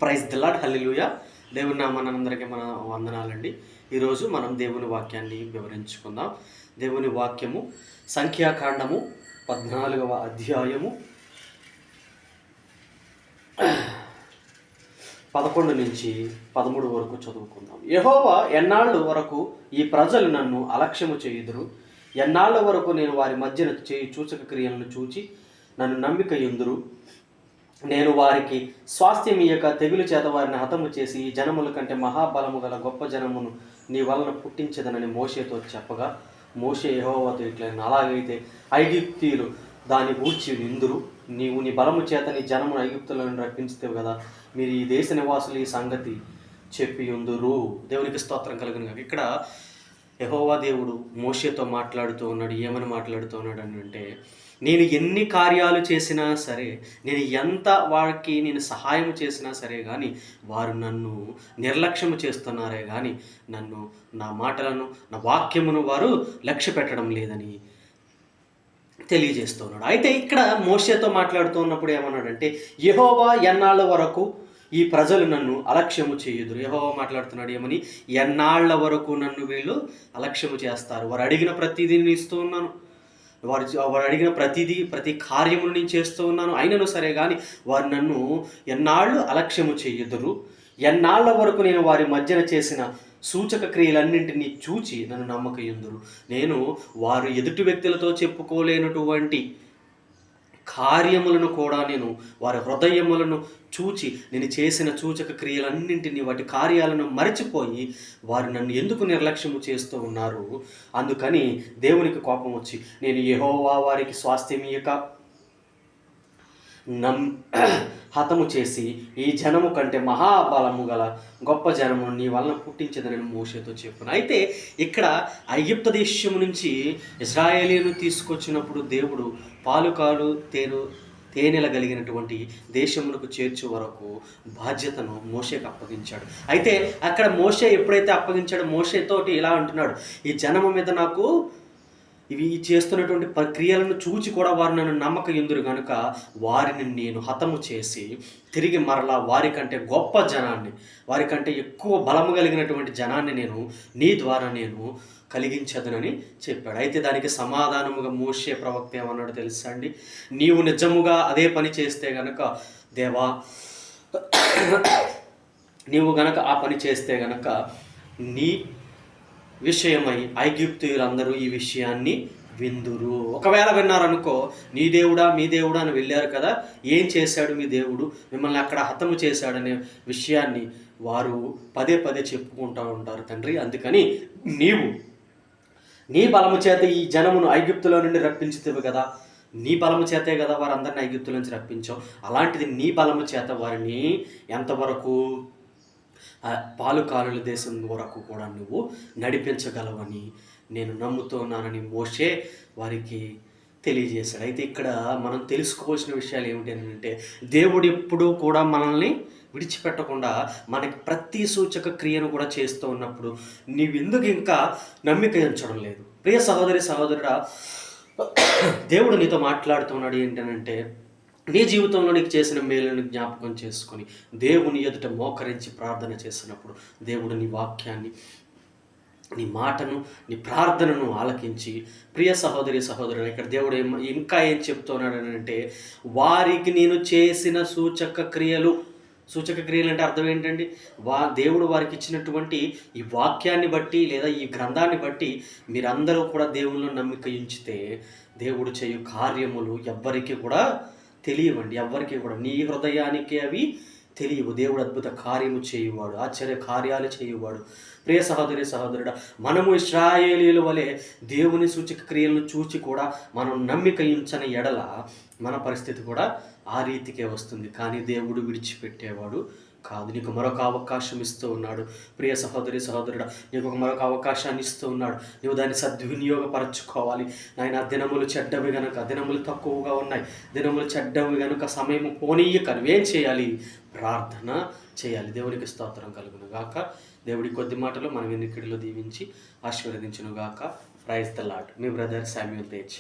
Praise the lord, హల్లెలూయా. దేవుని నామనందరికీ మన వందనాలండి. ఈరోజు మనం దేవుని వాక్యాన్ని వివరించుకుందాం. దేవుని వాక్యము సంఖ్యాకాండము 14వ అధ్యాయము 11 నుంచి 13 వరకు చదువుకుందాం. యెహోవా, ఎన్నాళ్ళు వరకు ఈ ప్రజలు నన్ను అలక్ష్యము చేయుదురు? ఎన్నాళ్ళ వరకు నేను వారి మధ్యన చేయి సూచక క్రియలను చూచి నన్ను నమ్మిక యుందురు? నేను వారికి స్వాస్థ్యం ఇయ్యక తెగులు చేత వారిని హతము చేసి ఈ జనముల కంటే మహాబలము గల గొప్ప జనమును నీ వలన పుట్టించదనని మోషేతో చెప్పగా, మోషే యెహోవాతో ఇట్లనెను, అలాగైతే ఐగుప్తీయులు దాన్ని గూర్చి నిందురు. నీవు నీ బలము చేత నీ జనమును ఐగుప్తులను రప్పించుతావు కదా, మీరు ఈ దేశ నివాసులు ఈ సంగతి చెప్పి ఉందురు. దేవునికి స్తోత్రం కలుగును గాక. ఇక్కడ యెహోవా దేవుడు మోషేతో మాట్లాడుతూ ఉన్నాడు. ఏమని మాట్లాడుతూ ఉన్నాడు అంటే, నేను ఎన్ని కార్యాలు చేసినా సరే, నేను ఎంత వారికి నేను సహాయం చేసినా సరే కానీ వారు నన్ను నిర్లక్ష్యము చేస్తున్నారే కానీ నన్ను, నా మాటలను, నా వాక్యమును వారు లక్ష్య పెట్టడం లేదని తెలియజేస్తున్నాడు. అయితే ఇక్కడ మోషేతో మాట్లాడుతూ ఉన్నప్పుడు ఏమన్నాడంటే, యెహోవా ఎన్నాళ్ళ వరకు ఈ ప్రజలు నన్ను అలక్ష్యము చేయుదురు? యెహోవా మాట్లాడుతున్నాడు ఏమని, ఎన్నాళ్ళ వరకు వీళ్ళు అలక్ష్యము చేస్తారు? వారు అడిగిన ప్రతిదీ నేను ఇస్తూ ఉన్నాను, వారు అడిగిన ప్రతి కార్యమును నేను చేస్తూ ఉన్నాను, అయినను సరే కానీ వారు నన్ను ఎన్నాళ్ళు అలక్ష్యము చేయుదురు? ఎన్నాళ్ళ వరకు నేను వారి మధ్యన చేసిన సూచక క్రియలన్నింటినీ చూచి నన్ను నమ్మకయుందురు? నేను వారు ఎదుటి వ్యక్తులతో చెప్పుకోలేనటువంటి కార్యములను కూడా నేను వారి హృదయములను చూచి నేను చేసిన సూచక క్రియలన్నింటినీ, వాటి కార్యాలను మరచిపోయి వారు నన్ను ఎందుకు నిర్లక్ష్యము చేస్తూ ఉన్నారు? అందుకని దేవునికి కోపం వచ్చి, నేను యెహోవా వారికి స్వాస్థ్యమియక హతము చేసి ఈ జనము కంటే మహాబలము గల గొప్ప జనమును నీ వలన పుట్టించదని మోషేతో చెప్పును. అయితే ఇక్కడ ఐగుప్తు దేశం నుంచి ఇశ్రాయేలీయులను తీసుకొచ్చినప్పుడు దేవుడు పాలుకాలు తేనెల కలిగినటువంటి దేశములకు చేర్చు వరకు బాధ్యతను మోషేకు అప్పగించాడు. అయితే అక్కడ మోషే ఎప్పుడైతే అప్పగించాడో మోషేతోటి ఇలా అంటున్నాడు, ఈ జనము మీద నాకు ఇవి చేస్తున్నటువంటి ప్రక్రియలను చూచి కూడా వారు నన్ను నమ్మకయుందురు కనుక వారిని నేను హతము చేసి తిరిగి మరలా వారికంటే గొప్ప జనాన్ని, వారికంటే ఎక్కువ బలము కలిగినటువంటి జనాన్ని నీ ద్వారా నేను కలిగించదునని చెప్పాడు. అయితే దానికి సమాధానముగా మోషే ప్రవక్త ఏమన్నాడు తెలుసా అండి, నీవు నిజముగా అదే పని చేస్తే గనక, దేవా నీవు గనక ఆ పని చేస్తే గనక నీ విషయమై ఐగుప్తీయులందరూ ఈ విషయాన్ని విందురు. ఒకవేళ విన్నారనుకో, నీ దేవుడా మీ దేవుడా అని వెళ్ళారు కదా, ఏం చేశాడు మీ దేవుడు, మిమ్మల్ని అక్కడ హతము చేశాడనే విషయాన్ని వారు పదే పదే చెప్పుకుంటూ ఉంటారు తండ్రి. అందుకని నీవు నీ బలము చేత ఈ జనమును ఐగుప్తులో నుండి రప్పించుతావు కదా, నీ బలము చేతే కదా వారందరిని ఐగుప్తుల నుంచి రప్పించావు, అలాంటిది నీ బలము చేత వారిని ఎంతవరకు పాలుకాలుల దేశం వరకు కూడా నువ్వు నడిపించగలవని నేను నమ్ముతున్నానని మోషే వారికి తెలియజేశాడు. అయితే ఇక్కడ మనం తెలుసుకోవాల్సిన విషయాలు ఏమిటి అంటే, దేవుడు ఎప్పుడూ కూడా మనల్ని విడిచిపెట్టకుండా మనకి ప్రతి సూచక క్రియను కూడా చేస్తూ ఉన్నప్పుడు నీవెందుకు ఇంకా నమ్మిక ఉంచడం లేదు? ప్రియ సహోదరి సహోదరుడా, దేవుడు నీతో మాట్లాడుతున్నాడు ఏంటనంటే, నీ జీవితంలో నీకు చేసిన మేలుని జ్ఞాపకం చేసుకొని దేవుని ఎదుట మోకరించి ప్రార్థన చేసినప్పుడు దేవుడు నీ వాక్యాన్ని, నీ మాటను, నీ ప్రార్థనను ఆలకించి, ప్రియ సహోదరి సహోదరుడు, ఇక్కడ దేవుడు ఇంకా ఏం చెప్తున్నాడు అంటే, వారికి నేను చేసిన సూచక క్రియలు అంటే అర్థం ఏంటండి? దేవుడు వారికి ఇచ్చినటువంటి ఈ వాక్యాన్ని బట్టి లేదా ఈ గ్రంథాన్ని బట్టి మీరందరూ కూడా దేవునిలో నమ్మిక ఉంచితే దేవుడు చేయు కార్యములు ఎవ్వరికి కూడా తెలియవండి. ఎవ్వరికి కూడా నీ హృదయానికి అవి తెలియవు. దేవుడు అద్భుత కార్యము చేయువాడు, ఆశ్చర్య కార్యాలు చేయువాడు. ప్రియ సహోదరి సహోదరుడా, మనము ఇశ్రాయేలీయుల వలె దేవుని సూచక క్రియలను చూచి కూడా మనం నమ్మిక ఉంచని ఎడల మన పరిస్థితి కూడా ఆ రీతికే వస్తుంది. కానీ దేవుడు విడిచిపెట్టేవాడు కాదు. నీకు మరొక అవకాశం ఇస్తూ ఉన్నాడు. ప్రియ సహోదరి సహోదరుడా, నీకు మరొక అవకాశాన్ని ఇస్తూ ఉన్నాడు. నువ్వు దాన్ని సద్వినియోగపరచుకోవాలి. నాయన, దినములు చెడ్డవి గనుక, దినములు తక్కువగా ఉన్నాయి, దినములు చెడ్డవి గనుక సమయం పోనీయక నువ్వేం చేయాలి? ప్రార్థన చేయాలి. దేవునికి స్తోత్రం కలుగును గాక. దేవుడి కొద్ది మాటలు మన వెనుకడిలో దీవించి ఆశీర్వదించును గాక. Praise the lord. మీ బ్రదర్ శామ్యూల్ తేజ్.